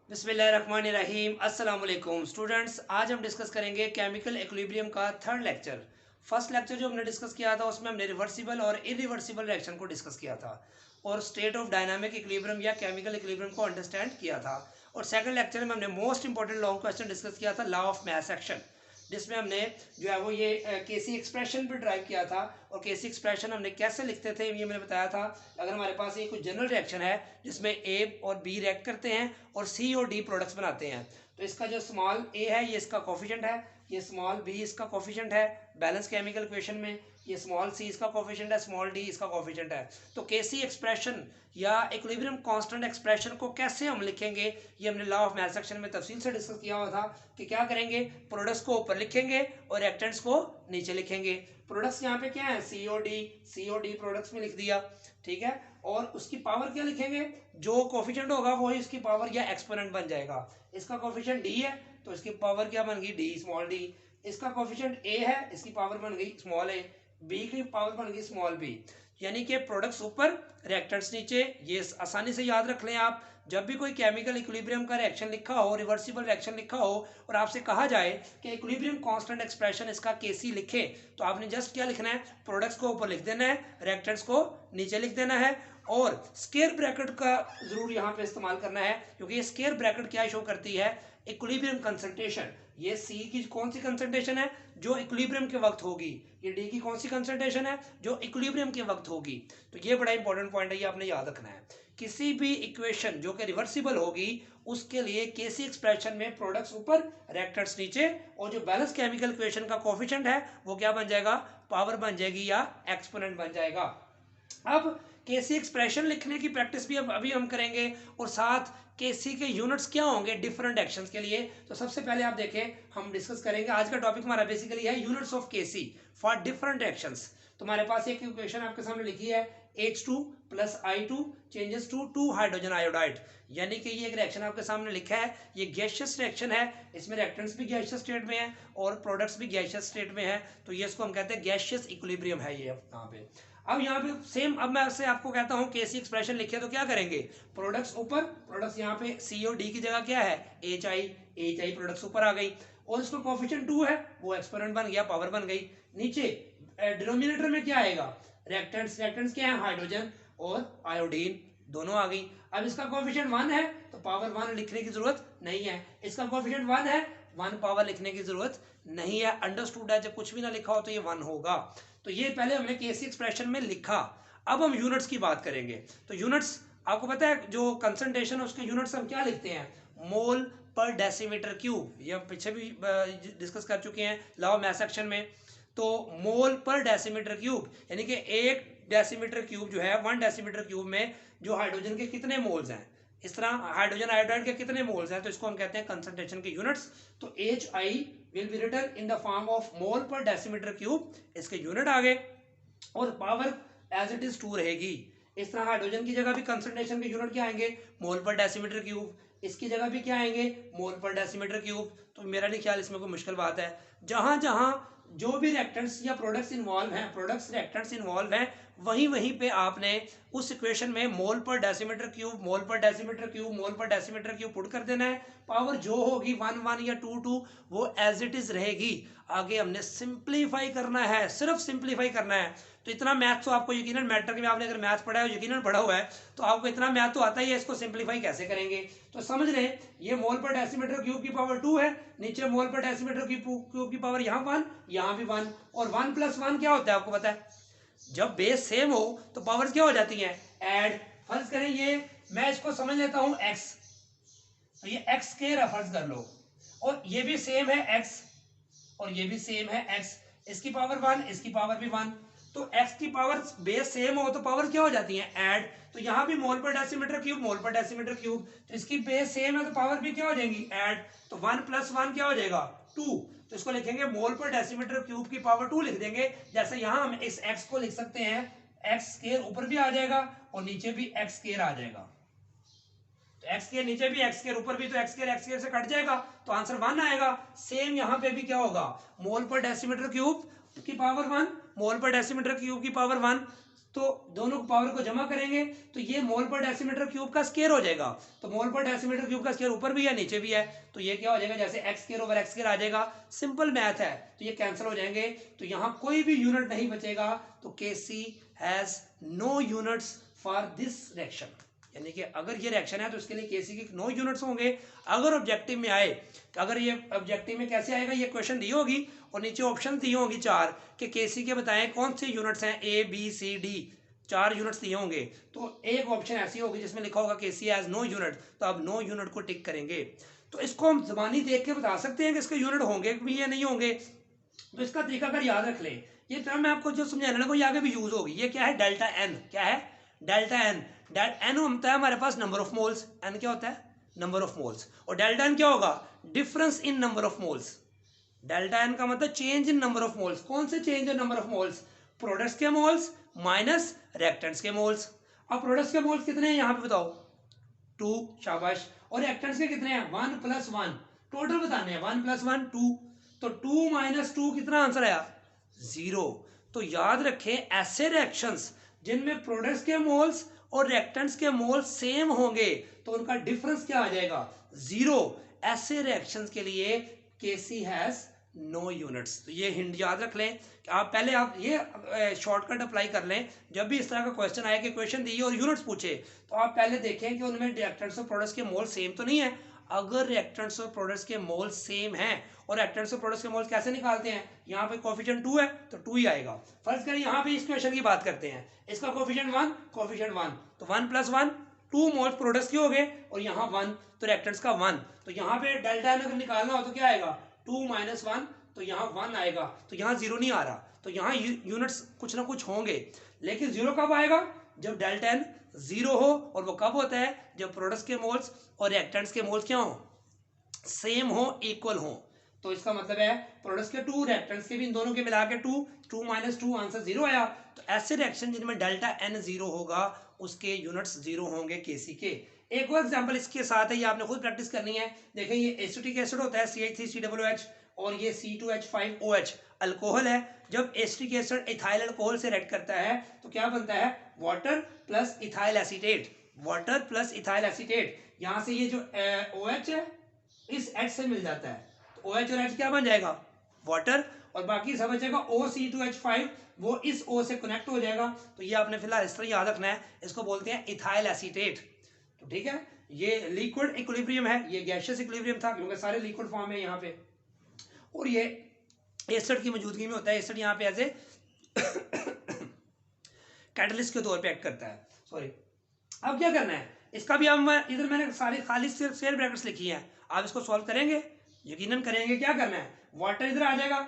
बिस्मिल्लाहिर्रहमानिर्रहीम। अस्सलाम वालेकुम स्टूडेंट्स, आज हम डिस्कस करेंगे केमिकल इक्विलिब्रियम का थर्ड लेक्चर। फर्स्ट लेक्चर जो हमने डिस्कस किया था उसमें हमने रिवर्सिबल और इरिवर्सिबल रिएक्शन को डिस्कस किया था और स्टेट ऑफ डायनामिक इक्विलिब्रियम या केमिकल इक्विलिब्रियम को अंडरस्टैंड किया था। और सेकंड लेक्चर में हमने most important long question discuss किया था, लॉ ऑफ मास एक्शन, जिसमें हमने जो है वो ये केसी एक्सप्रेशन पे ड्राइव किया था। और केसी एक्सप्रेशन हमने कैसे लिखते थे ये मैंने बताया था। अगर हमारे पास ये कुछ जनरल रिएक्शन है जिसमें ए और बी रिएक्ट करते हैं और सी और डी प्रोडक्ट्स बनाते हैं, तो इसका जो स्मॉल ए है ये इसका कोफिशिएंट है, ये स्मॉल बी इसका कोफिशिएंट है बैलेंस केमिकल इक्वेशन में, ये स्मॉल सी इसका कोफिशिएंट है, स्मॉल डी इसका कोफिशिएंट है। तो केसी एक्सप्रेशन या इक्विलिब्रियम कांस्टेंट एक्सप्रेशन को कैसे हम लिखेंगे ये हमने लॉ ऑफ मास एक्शन में तफसील से डिस्कस किया हुआ था कि क्या करेंगे, प्रोडक्ट्स को ऊपर लिखेंगे और रिएक्टेंट्स को नीचे लिखेंगे। प्रोडक्ट्स यहाँ पे क्या है, सी ओ डी प्रोडक्ट्स में लिख दिया, ठीक है। और उसकी पावर क्या लिखेंगे, जो कोफिशिएंट होगा वही इसकी पावर या एक्सपोनेंट बन जाएगा। इसका कोफिशिएंट डी है तो इसकी पावर क्या बन गई, डी स्मॉल डी। इसका कोफिशिएंट ए है, इसकी पावर बन गई स्मॉल ए। बी की पावर बन गई स्मॉल बी। यानी कि प्रोडक्ट्स ऊपर रिएक्टेंट्स नीचे। ये आसानी से याद रख लें आप, जब भी कोई केमिकल इक्विलिब्रियम का रिएक्शन लिखा हो, रिवर्सिबल रिएक्शन लिखा हो और आपसे कहा जाए कि इक्विलिब्रियम कांस्टेंट एक्सप्रेशन इसका केसी लिखे, तो आपने जस्ट क्या लिखना है, प्रोडक्ट्स को ऊपर लिख देना है, रिएक्टेंट्स को नीचे लिख देना है। और स्क्वायर ब्रैकेट का जरूर यहाँ पे इस्तेमाल करना है, क्योंकि ये स्क्वायर ब्रैकेट क्या शो करती है, इक्विलिब्रियम कंसंट्रेशन। ये सी की कौन सी कंसंट्रेशन है, जो इक्विलिब्रियम के वक्त होगी। ये डी की कौन सी कंसंट्रेशन है, जो इक्विलिब्रियम के वक्त होगी। तो ये बड़ा इंपॉर्टेंट पॉइंट है, ये आपने याद रखना है। किसी भी इक्वेशन जो कि रिवर्सिबल होगी उसके लिए केसी एक्सप्रेशन में प्रोडक्ट्स ऊपर रिएक्टेंट्स नीचे, और जो बैलेंस केमिकल इक्वेशन का कोफिशिएंट है वो क्या बन जाएगा, पावर बन जाएगी या एक्सपोनेंट बन जाएगा। अब केसी एक्सप्रेशन लिखने की प्रैक्टिस भी अभी हम करेंगे, और साथ केसी के यूनिट्स क्या होंगे डिफरेंट एक्शंस के लिए। तो सबसे पहले आप देखें, हम डिस्कस करेंगे, आज का टॉपिक हमारा बेसिकली है units of KC for different actions. तो हमारे पास एक इक्वेशन आपके सामने लिखी है, H2 plus I2 changes to 2 hydrogen iodide. यानी कि ये एक रिएक्शन आपके सामने लिखा है, ये गैसियस रिएक्शन है, इसमें रिएक्टेंट्स भी गैसियस स्टेट में है और प्रोडक्ट्स भी गैसियस स्टेट में है। तो ये इसको हम कहते हैं गैसियस इक्विलिब्रियम है ये यहाँ पे। अब यहाँ पे सेम, अब मैं आपसे आपको कहता हूँ केसी एक्सप्रेशन लिखे तो क्या करेंगे, प्रोडक्ट्स ऊपर, प्रोडक्ट्स यहाँ पे सी और डी की जगह क्या है, एच आई प्रोडक्ट्स ऊपर आ गई, और इसका कोफिशिएंट 2 है वो एक्सपोनेंट बन गया, पावर बन गई। नीचे डिनोमिनेटर में क्या आएगा, रिएक्टेंट्स, रिएक्टेंट्स क्या है, हाइड्रोजन और आयोडीन दोनों आ गई। अब इसका कोफिशिएंट 1 है तो पावर 1 लिखने की जरूरत नहीं है, इसका कोफिशिएंट 1 है, 1 पावर लिखने की जरूरत नहीं है। अंडरस्टूड है, जब कुछ भी ना लिखा हो तो ये 1 होगा। तो ये पहले हमने केसी एक्सप्रेशन में लिखा। अब हम यूनिट्स की बात करेंगे। तो यूनिट्स आपको पता है, जो कंसंट्रेशन है उसके यूनिट्स हम क्या लिखते हैं, मोल पर डेसीमीटर क्यूब। ये हम पीछे भी डिस्कस कर चुके हैं लॉ ऑफ मास एक्शन में। तो मोल पर डेसीमीटर क्यूब यानी कि 1 डेसीमीटर क्यूब जो है, 1 डेसीमीटर क्यूब में जो हाइड्रोजन के कितने मोल्स हैं, इस तरह हाइड्रोजन आयोडाइड के कितने मोल्स हैं, तो इसको हम कहते हैं कंसंट्रेशन के यूनिट्स। तो H I will be written in the form of mole per decimetre cube, इसके यूनिट आ गए, और पावर एज इट इज 2 रहेगी। इस तरह हाइड्रोजन की जगह भी कंसंट्रेशन के यूनिट क्या आएंगे, मोल पर डेसीमीटर क्यूब, इसकी जगह भी क्या आएंगे, मोल पर डेसीमीटर क्यूब। तो मेरा नहीं ख्याल इसमें कोई मुश्किल बात है। जहां जहां जो भी रिएक्टेंट्स या प्रोडक्ट्स इन्वॉल्व हैं, प्रोडक्ट्स रिएक्टेंट्स इन्वॉल्व हैं, वहीं वहीं पे आपने उस इक्वेशन में मोल पर डेसीमीटर क्यूब, मोल पर डेसीमीटर क्यूब, मोल पर डेसीमीटर क्यूब पुट कर देना है। पावर जो होगी 1 1 या 2 2 वो एज इट इज रहेगी। आगे हमने सिंप्लीफाई करना है, सिर्फ सिंप्लीफाई करना है। तो इतना मैथ तो आपको यकीनन, मैट्रिक में आपने अगर मैथ पढ़ा है, यकीनन पढ़ा हुआ है, तो आपको इतना मैथ तो आता ही है, इसको सिंप्लीफाई कैसे करेंगे। तो समझ रहे हैं, ये मोल पर डेसीमीटर क्यूब की पावर 2 है, नीचे मोल पर डेसीमीटर क्यूब की पावर यहाँ 1, यहाँ भी 1, और 1 + 1 क्या होता है आपको पता है, जब बेस सेम हो तो पावर्स क्या हो जाती हैं, ऐड। फर्ज करें ये, मैं इसको समझ लेता हूं x, तो ये x स्क्वायर है फर्ज कर लो, और ये भी सेम है x, और ये भी सेम है x, इसकी पावर 1, इसकी पावर भी 1। तो x की पावर बेस सेम हो तो पावर क्या हो जाती है, ऐड। तो यहां भी मोल पर डेसीमीटर क्यूब, मोल पर डेसीमीटर क्यूब, तो इसकी बेस सेम है तो पावर भी क्या हो जाएगी, ऐड। तो 1 + 1 क्या हो जाएगा, 2। तो इसको लिखेंगे मोल पर डेसीमीटर क्यूब की पावर 2 लिख देंगे। जैसे यहां हम इस x को लिख सकते हैं, x स्क्वायर ऊपर भी आ जाएगा और नीचे भी x स्क्वायर आ जाएगा। तो x स्क्वायर नीचे भी, x स्क्वायर ऊपर भी, तो x स्क्वायर से कट जाएगा, तो आंसर 1 आएगा। सेम यहां पे भी क्या होगा, मोल पर डेसीमीटर क्यूब की पावर 1, मोल पर डेसीमीटर क्यूब की पावर 1, तो दोनों पावर को जमा करेंगे तो ये मोल पर डेसीमीटर क्यूब का स्क्वायर हो जाएगा। तो मोल पर डेसीमीटर क्यूब का स्क्वायर ऊपर भी है नीचे भी है, तो ये क्या हो जाएगा, जैसे X square over X square आ जाएगा। सिंपल मैथ है, तो ये कैंसिल हो जाएंगे, तो यहाँ कोई भी यूनिट नहीं बचेगा। तो KC has no units for this reaction, यानी कि अगर ये रिएक्शन है तो इसके लिए केसी के 9 यूनिट्स होंगे। अगर ऑब्जेक्टिव में आए, अगर ये ऑब्जेक्टिव में कैसे आएगा, ये क्वेश्चन दी होगी और नीचे ऑप्शन दी होंगी 4 कि केसी के बताएं कौन से यूनिट्स हैं, A B C D, 4 units दिए होंगे। तो एक ऑप्शन ऐसी होगी जिसमें लिखा होगा केसी हैज नो यूनिट, तो अब नो यूनिट को टिक करेंगे। तो इसको हम ज़बानी देख के बता सकते हैं कि इसके यूनिट होंगे भी या नहीं होंगे। तो इसका तरीका अगर याद रख लें, ये टर्म मैं आपको जो समझाने लगा ये आगे भी यूज होगी। ये क्या है, डेल्टा एन। क्या है, डेल्टा एन। एन होता है हमारे पास नंबर ऑफ मोल्स, एन क्या होता है, नंबर ऑफ मोल्स, और डेल्टा एन क्या होगा, difference in number of moles. Delta N का मतलब change in number of moles. कौन से change in number of moles, products के मोल्स माइनस रिएक्टेंट्स के मोल्स। अब प्रोडक्ट्स के मोल्स कितने हैं यहाँ पे बताओ, 2, शाबाश, और रिएक्टेंट्स के कितने हैं, 1 + 1, टोटल बताने हैं, 1 + 1 2, तो 2 - 2 कितना आंसर आया, 0। तो याद रखें ऐसे रिएक्शंस जिनमें प्रोडक्ट्स के मोल्स और रिएक्टेंट्स के मोल्स सेम होंगे तो उनका डिफरेंस क्या आ जाएगा, 0। ऐसे रिएक्शंस के लिए केसी हैज नो यूनिट्स। तो ये हिंट याद रख लें कि आप पहले आप ये शॉर्टकट अप्लाई कर लें। जब भी इस तरह का क्वेश्चन आए कि क्वेश्चन दिए और यूनिट्स पूछे तो आप पहले देखें कि उनमें रिएक्टेंट्स और प्रोडक्ट्स के मोल सेम तो नहीं है। अगर रिएक्टेंट्स और प्रोडक्ट्स के मोल सेम हैं, और रिएक्टेंट्स और प्रोडक्ट्स के मोल कैसे निकालते हैं, यहाँ पे कोफिशिएंट 2 है तो 2 ही आएगा। फर्ज करें यहाँ पे इस क्वेश्चन की बात करते हैं, इसका कोफिशिएंट 1, कोफिशिएंट 1, तो 1 + 1 2 मोल्स प्रोडक्ट्स के हो गए, और यहाँ 1 तो रिएक्टेंट्स का 1। तो यहाँ पे डेल्टा एन अगर निकालना हो तो क्या आएगा, 2 - 1, तो यहाँ 1 आएगा, तो यहाँ 0 नहीं आ रहा। तो यहाँ यूनिट्स कुछ ना कुछ होंगे, लेकिन 0 कब आएगा, जब डेल्टा एन 0 हो, और वो कब होता है, जब प्रोडक्ट्स के मोल्स और रिएक्टेंट्स के मोल्स क्या हो, सेम हो, इक्वल हो। तो इसका मतलब है प्रोडक्ट्स के 2, रिएक्टेंट्स के भी, इन दोनों के मिला के 2, 2 - 2 आंसर 0 आया। तो ऐसे रिएक्शन जिनमें डेल्टा एन 0 होगा उसके यूनिट्स 0 होंगे केसी के। एक और एग्जांपल इसके साथ है, ये आपने खुद प्रैक्टिस करनी है। देखें ये एसिटिक एसिड होता है CH3COOH, और ये C2H5OH अल्कोहल है। जब एसिटिक एसिड इथाइल अल्कोहल से रिएक्ट करता है तो क्या बनता है, water plus ethyl acetate, water plus ethyl acetate. यहाँ से ये जो OH है इस H से मिल जाता है, तो OH और H क्या बन जाएगा, वाटर, और बाकी सब बचेगा OC2H5, वो इस O से कनेक्ट हो जाएगा। तो ये आपने फिलहाल इस तरह याद रखना है, इसको बोलते हैं इथाइल एसीटेट। तो ठीक है, ये लिक्विड इक्विलिब्रियम है, ये गैसियस इक्विलिब्रियम था क्योंकि सारे लिक्विड फॉर्म है यहाँ पे, और ये एसिड की मौजूदगी में होता है। एसिड यहाँ पे ऐसे कैटलिस्ट के तौर पे एक्ट करता है। सॉरी, अब क्या करना है, इसका भी अब इधर मैंने सारी खाली स्क्वायर ब्रैकेट्स लिखी हैं, आप इसको सॉल्व करेंगे, यकीनन करेंगे। क्या करना है, वाटर इधर आ जाएगा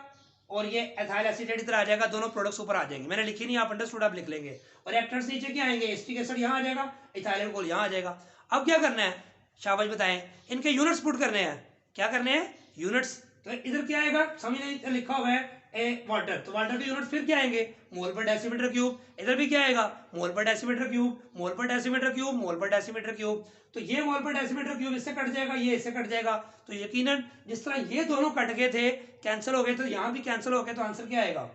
और ये एथाइल एसीटेट इधर आ जाएगा, दोनों प्रोडक्ट्स ऊपर आ जाएंगे। मैंने लिखी नहीं, आप अंडरस्टूड आप लिख लेंगे। और रिएक्टेंट्स नीचे क्या आएंगे, एसिटिक एसिड यहाँ आ जाएगा, इथाइल अल्कोहल यहाँ आ जाएगा। अब क्या करना है, शाबाश बताएं, इनके यूनिट्स पुट करने हैं। क्या करने हैं, यूनिट्स। तो इधर क्या आएगा, समझ नहीं लिखा हुआ है वाटर, तो वाटर के यूनिट फिर क्या आएंगे, मोल पर डेसीमीटर क्यूब। इधर भी क्या आएगा, मोल पर डेसीमीटर क्यूब, मोल पर डेसीमीटर क्यूब, मोल पर डेसीमीटर क्यूब। तो ये मोल पर डेसीमीटर क्यूब इससे कट जाएगा, ये इससे कट जाएगा। तो यकीनन जिस तरह ये दोनों कट गए थे, कैंसिल हो गए, तो यहाँ भी कैंसिल हो गए, तो आंसर क्या आएगा,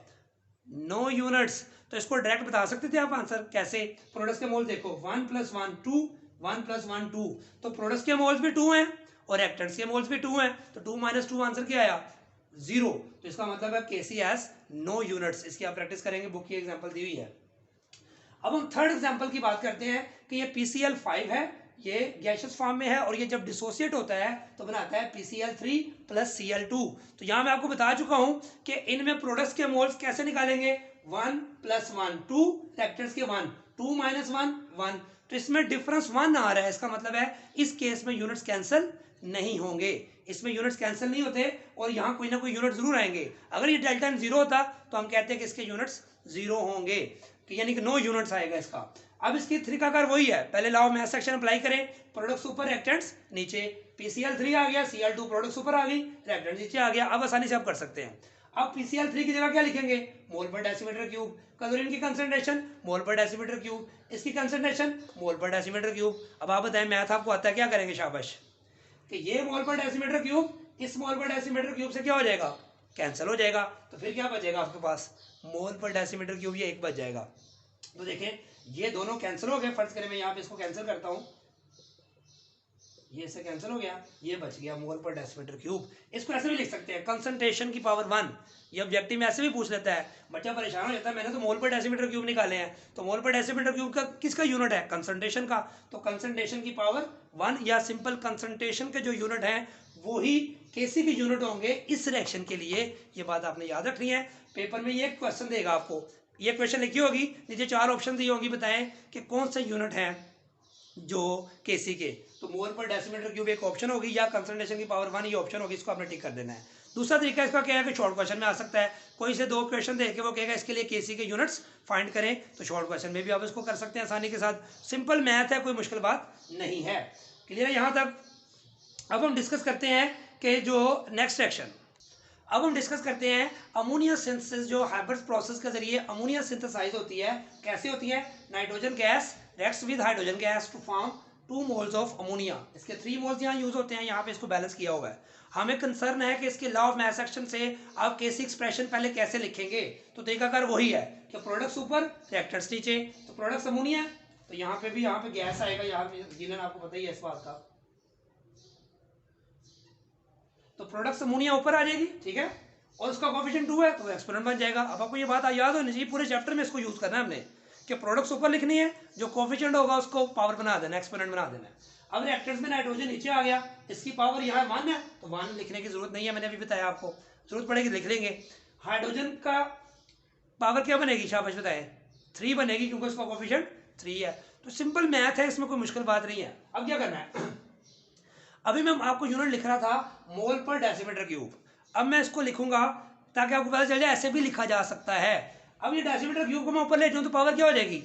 नो यूनिट्स। तो इसको डायरेक्ट बता सकते थे आप आंसर कैसे, प्रोडक्ट्स के मोल देखो, 1 + 1 2, 1 + 1 2, तो प्रोडक्ट्स के मोल्स भी 2 हैं और रिएक्टेंट्स के मोल्स भी 2 हैं, तो 2 - 2 आंसर क्या आया, 0। तो इसका मतलब है केसी हैज नो यूनिट्स। इसकी आप प्रैक्टिस करेंगे, बुक की एग्जांपल दी हुई है। अब हम थर्ड एग्जांपल की बात करते हैं कि ये PCl5 है, ये गैसियस फॉर्म में है, और ये जब डिसोसिएट होता है तो बनाता है PCl3 + Cl2। तो यहाँ मैं आपको बता चुका हूँ कि इनमें प्रोडक्ट्स के मोल्स कैसे निकालेंगे, 1 + 1 2, रिएक्टेंट्स के 1, 2 - 1 1। तो इसमें डिफरेंस 1 आ रहा है, इसका मतलब है इस केस में यूनिट्स कैंसिल नहीं होंगे, इसमें यूनिट्स कैंसिल नहीं होते, और यहाँ कोई ना कोई यूनिट जरूर आएंगे। अगर ये डेल्टा एन 0 होता तो हम कहते हैं कि इसके यूनिट्स 0 होंगे, कि यानी कि नो यूनिट्स आएगा इसका। अब इसकी तरीकाकार वही है, पहले लॉ मैथ सेक्शन अप्लाई करें, प्रोडक्ट्स ऊपर रिएक्टेंट्स नीचे, PCl3 आ गया, Cl2 प्रोडक्ट्स ऊपर आ गई, रिएक्टेंट्स नीचे आ गया। अब आसानी से आप कर सकते हैं। अब PCl3 की जगह क्या लिखेंगे, मोल पर डेसीमीटर क्यूब। क्लोरीन की कंसंट्रेशन मोल पर डेसीमीटर क्यूब, इसकी कंसंट्रेशन मोल पर डेसीमीटर क्यूब। अब आप बताएं, मैथ आपको आता है, क्या करेंगे, शाबाश, कि ये मोल पर डेसीमीटर क्यूब इस मोल पर डेसीमीटर क्यूब से क्या हो जाएगा, कैंसिल हो जाएगा। तो फिर क्या बचेगा आपके पास, मोल पर डेसीमीटर क्यूब, ये 1 बच जाएगा। तो देखें ये दोनों कैंसिल हो गए। फर्ज करें मैं यहाँ पे इसको कैंसिल करता हूँ, ये इससे कैंसिल हो गया, ये बच गया मोल पर डेसीमीटर क्यूब। इसको ऐसे भी लिख सकते हैं कंसंट्रेशन की पावर 1। ये ऑब्जेक्टिव में ऐसे भी पूछ लेता है, बच्चा परेशान हो जाता है मैंने तो मोल पर डेसीमीटर क्यूब निकाले हैं। तो मोल पर डेसीमीटर क्यूब का किसका यूनिट है? कंसंट्रेशन का। तो कंसंट्रेशन की पावर 1 या सिंपल कंसंट्रेशन के जो यूनिट हैं वो ही केसी के यूनिट होंगे इस रिएक्शन के लिए। ये बात आपने याद रखनी है। पेपर में ये क्वेश्चन देगा आपको, ये क्वेश्चन लिखी होगी, नीचे 4 ऑप्शन दी होगी, बताएं कि कौन से यूनिट हैं जो केसी के। तो मोल पर डेसीमीटर क्यूब एक ऑप्शन होगी या कंसंट्रेशन की पावर 1 ये ऑप्शन होगी, इसको आपने टिक कर देना है। दूसरा तरीका इसका क्या है कि शॉर्ट क्वेश्चन में आ सकता है, कोई से 2 क्वेश्चन देख के वो कहेगा इसके लिए केसी के यूनिट्स फाइंड करें, तो शॉर्ट क्वेश्चन में भी आप इसको कर सकते हैं आसानी के साथ। सिंपल मैथ है, कोई मुश्किल बात नहीं है। क्लियर है यहाँ तक? अब हम डिस्कस करते हैं कि जो नेक्स्ट रिएक्शन, अब हम डिस्कस करते हैं अमोनिया सिंथेसिस। जो हाइब्रिड प्रोसेस के जरिए अमोनिया सिंथेसाइज होती है, कैसे होती है? Nitrogen gas reacts with hydrogen gas to form 2 moles of ammonia. इसके 3 मोल्स यहाँ यूज होते हैं, यहाँ पे इसको बैलेंस किया हुआ है। हमें कंसर्न है कि इसके लॉ ऑफ मास एक्शन से आप केसी एक्सप्रेशन पहले कैसे लिखेंगे, तो तरीकाकार वही है कि प्रोडक्ट्स ऊपर रिएक्टेंट्स नीचे। तो प्रोडक्ट्स अमोनिया, तो यहाँ पे भी यहाँ पे गैस आएगा, यहाँ पे जीलन आपको पता ही है इस बात का। तो प्रोडक्ट्स अमोनिया ऊपर आ जाएगी, ठीक है, और उसका कोएफिशिएंट 2 है तो एक्सपोनेंट बन जाएगा। अब आपको ये बात याद होनी चाहिए, पूरे चैप्टर में इसको यूज करना है हमने कि प्रोडक्ट्स ऊपर लिखनी है, जो कोएफिशिएंट होगा उसको पावर बना देना, एक्सपोनेंट बना देना है। अब रिएक्टेंट्स में नाइट्रोजन नीचे आ गया, इसकी पावर यहाँ 1 है, तो 1 लिखने की जरूरत नहीं है, मैंने अभी बताया आपको, जरूरत पड़ेगी लिख लेंगे। हाइड्रोजन का पावर क्या बनेगी, शाबाश बताएं, 3 बनेगी क्योंकि उसका कोएफिशिएंट 3 है। तो सिंपल मैथ है, इसमें कोई मुश्किल बात नहीं है। अब क्या करना है, अभी मैं आपको यूनिट लिख रहा था मोल पर डेसीमीटर क्यूब, अब मैं इसको लिखूंगा ताकि आपको पता चल जाए ऐसे भी लिखा जा सकता है। अब ये डेसीमीटर क्यूब को मैं ऊपर ले जाऊं तो पावर क्या हो जाएगी,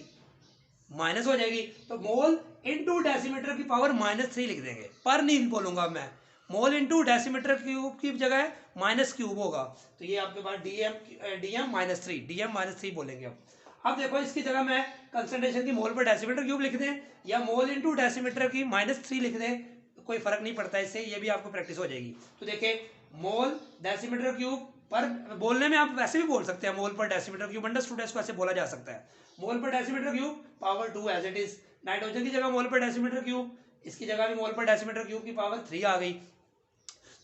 माइनस हो जाएगी। तो मोल इंटू डेसीमीटर की पावर -3 लिख देंगे, पर नहीं बोलूंगा मैं, मोल इंटू डेसीमीटर क्यूब की जगह माइनस क्यूब होगा, तो ये आपके पास डीएम -3 बोलेंगे। अब देखो इसकी जगह मैं कंसंट्रेशन की मोल पर डेसीमीटर क्यूब लिख दें या मोल इंटू डेसीमीटर की -3 लिख दें, कोई फर्क नहीं पड़ता इससे, ये भी आपको प्रैक्टिस हो जाएगी। तो देखिए मोल डेसीमीटर क्यूब पर, बोलने में आप वैसे भी बोल सकते हैं मोल पर डेसीमीटर क्यूब, अंडरस्टूड है, इसको ऐसे बोला जा सकता है, mole per decimetre cube power 2 as it is. Nitrogen की जगह मोल पर डेसीमीटर क्यूब, इसकी जगह भी मोल पर डेसीमीटर क्यूब की पावर 3 आ गई।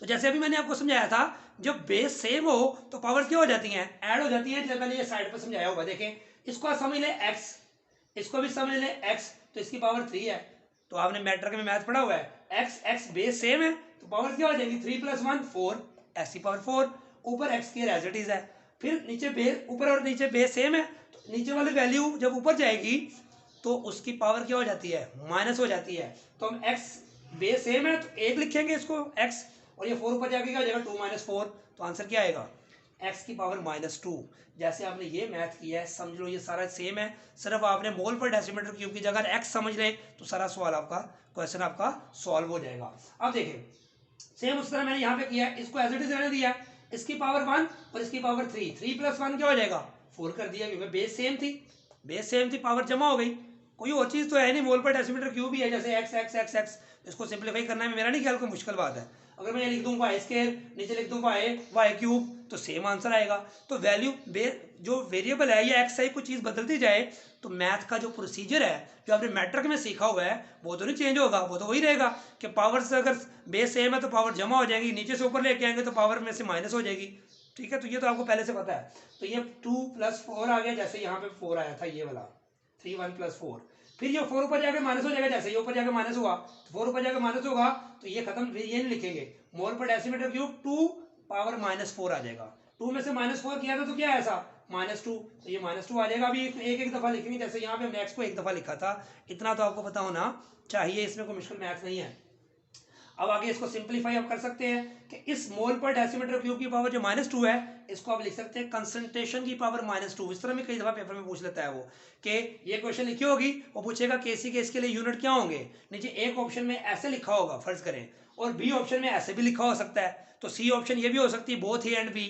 तो जैसे अभी मैंने आपको समझाया था, जब बेस सेम हो तो पावर क्या हो जाती हैं, ऐड हो जाती हैं। जब मैंने ये साइड पर समझाया होगा, देखें इसको समझ ले x, इसको भी समझ ले x, तो इसकी पावर 3 है। तो आपने मैट्रिक में मैथ पढ़ा हुआ है, x बेस सेम है तो पावर क्या हो जाएगी, 3 + 1 4, ऐसी पावर 4, ऊपर x की एज इट इज है। फिर नीचे बेस, ऊपर और नीचे बेस सेम है, तो नीचे वाली वैल्यू जब ऊपर जाएगी तो उसकी पावर क्या हो जाती है, माइनस हो जाती है। तो हम x बेस सेम है तो 1 लिखेंगे इसको x, और ये 4 ऊपर जाके क्या हो जाएगा 2 - 4, तो आंसर क्या आएगा, x की पावर -2। जैसे आपने ये मैथ किया है, समझ लो ये सारा सेम है, सिर्फ आपने मोल पर डेसीमीटर क्यूब की जगह x समझ ले तो सारा सवाल आपका, क्वेश्चन आपका सॉल्व हो जाएगा। अब देखें सेम उस तरह मैंने यहाँ पे किया है, इसको एज इट इज रहने दिया, इसकी पावर 1 और इसकी पावर 3, 3 + 1 क्या हो जाएगा 4 कर दिया, क्योंकि बेस सेम थी, पावर जमा हो गई। कोई और चीज़ तो है नहीं, मोल पर डेसीमीटर क्यूब भी है, जैसे x, इसको सिंप्लीफाई करना में मेरा नहीं ख्याल कोई मुश्किल बात है। अगर मैं ये लिख दूँ y², नीचे लिख दूँ y³ तो सेम आंसर आएगा। तो वैल्यू जो वेरिएबल है या x है, कोई चीज़ बदलती जाए तो मैथ का जो प्रोसीजर है, जो आपने मैट्रिक में सीखा हुआ है, वो तो नहीं चेंज होगा, वो तो वही रहेगा कि पावर से अगर बेस सेम है तो पावर जमा हो जाएगी, नीचे से ऊपर लेके आएंगे तो पावर में से माइनस हो जाएगी। ठीक है, तो ये तो आपको पहले से पता है। तो ये 2 + 4 आ गया, जैसे यहाँ पे 4 आया था, ये वाला 3 1 + 4, फिर ये 4 ऊपर जाकर माइनस हो जाएगा, जैसे ये ऊपर जाकर माइनस हुआ तो 4 ऊपर जाकर माइनस होगा, तो ये खत्म, फिर ये नहीं लिखेंगे, मोल पर डेसीमीटर क्यूब 2 पावर -4 आ जाएगा। 2 में से -4 किया था तो क्या है ऐसा, -2, तो ये -2 आ जाएगा। अभी एक दफ़ा लिखेंगे, जैसे यहाँ पे हमने x को एक दफ़ा लिखा था, इतना तो आपको पता होना चाहिए, इसमें कोई मुश्किल मैथ नहीं है। अब आगे इसको सिंप्लीफाई आप कर सकते हैं कि इस मोल पर डेसीमीटर क्यूब की पावर जो -2 है, इसको आप लिख सकते हैं कंसंट्रेशन की पावर -2। इस तरह में कई दफ़ा पेपर में पूछ लेता है वो, कि ये क्वेश्चन लिखी होगी, वो पूछेगा केसी के इसके लिए यूनिट क्या होंगे, नीचे एक ऑप्शन में ऐसे लिखा होगा फर्ज करें, और बी ऑप्शन में ऐसे भी लिखा हो सकता है, तो सी ऑप्शन ये भी हो सकती है बोथ ए एंड बी,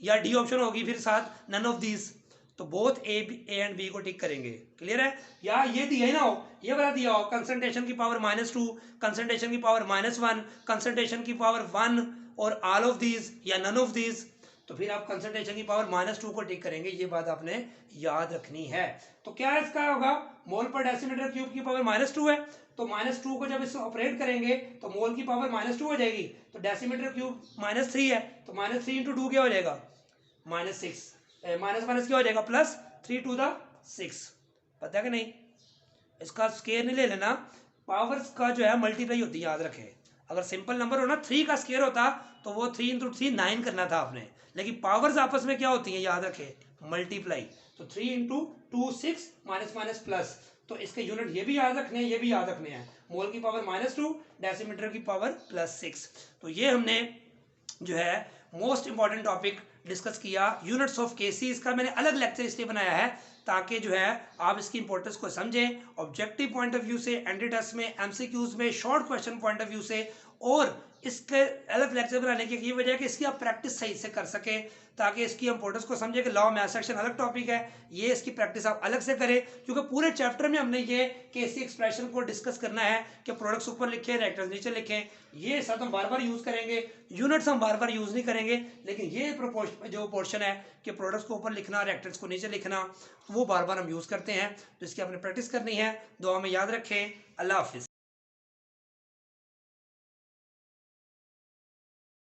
या डी ऑप्शन होगी फिर साथ नन ऑफ दीज, तो बोथ ए एंड बी को टिक करेंगे। क्लियर है, या ये दिया ही ना हो, ये वाला दिया हो कंसंट्रेशन की पावर -2, कंसंट्रेशन की पावर -1, कंसंट्रेशन की पावर 1 और ऑल ऑफ दीज या नन ऑफ दीज, तो फिर आप कंसंट्रेशन की पावर -2 को टिक करेंगे, ये बात आपने याद रखनी है। तो क्या इसका होगा, मोल पर डेसीमीटर क्यूब की पावर -2 है, तो -2 को जब इससे ऑपरेट करेंगे तो मोल की पावर -2 हो जाएगी, तो डेसीमीटर क्यूब -3 है, तो -3 × 2 क्या हो जाएगा, -6, माइनस क्या हो जाएगा, +3 × 6। पता है कि नहीं, इसका स्केयर नहीं ले लेना, पावर्स का जो है मल्टीप्लाई होती है, याद रखें। अगर सिंपल नंबर हो ना 3 का स्केयर होता तो वो 3 × 3 9 करना था आपने, लेकिन पावर्स आपस में क्या होती हैं, याद रखें, मल्टीप्लाई। तो 3 × 2 6, माइनस माइनस प्लस, तो इसके यूनिट ये भी याद रखने हैं, ये भी याद रखने हैं। मोल की पावर -2, डेसीमीटर की पावर +6। तो ये हमने जो है मोस्ट इंपॉर्टेंट टॉपिक डिस्कस किया, यूनिट्स ऑफ केसी। इसका मैंने अलग लेक्चर इसलिए बनाया है ताकि जो है आप इसकी इंपॉर्टेंस को समझें, ऑब्जेक्टिव पॉइंट ऑफ व्यू से, एंटी टेस्ट में, एमसीक्यूज में, short question point of view से। और इसके अलग लेक्चर बनाने की ये वजह है कि इसकी आप प्रैक्टिस सही से कर सकें, ताकि इसकी इंपॉर्टेंस को समझे कि लॉ मैथ सेक्शन अलग टॉपिक है, ये इसकी प्रैक्टिस आप अलग से करें, क्योंकि पूरे चैप्टर में हमने ये केसी एक्सप्रेशन को डिस्कस करना है कि प्रोडक्ट्स ऊपर लिखें, रिएक्टर्स नीचे लिखें। ये सब हम बार बार यूज करेंगे, यूनिट्स हम बार बार यूज नहीं करेंगे, लेकिन ये जो पोर्शन है कि प्रोडक्ट्स को ऊपर लिखना, रिएक्टर्स को नीचे लिखना, वो बार बार हम यूज करते हैं। तो इसकी आपने प्रैक्टिस करनी है। दुआ में याद रखें। अल्लाह हाफिज।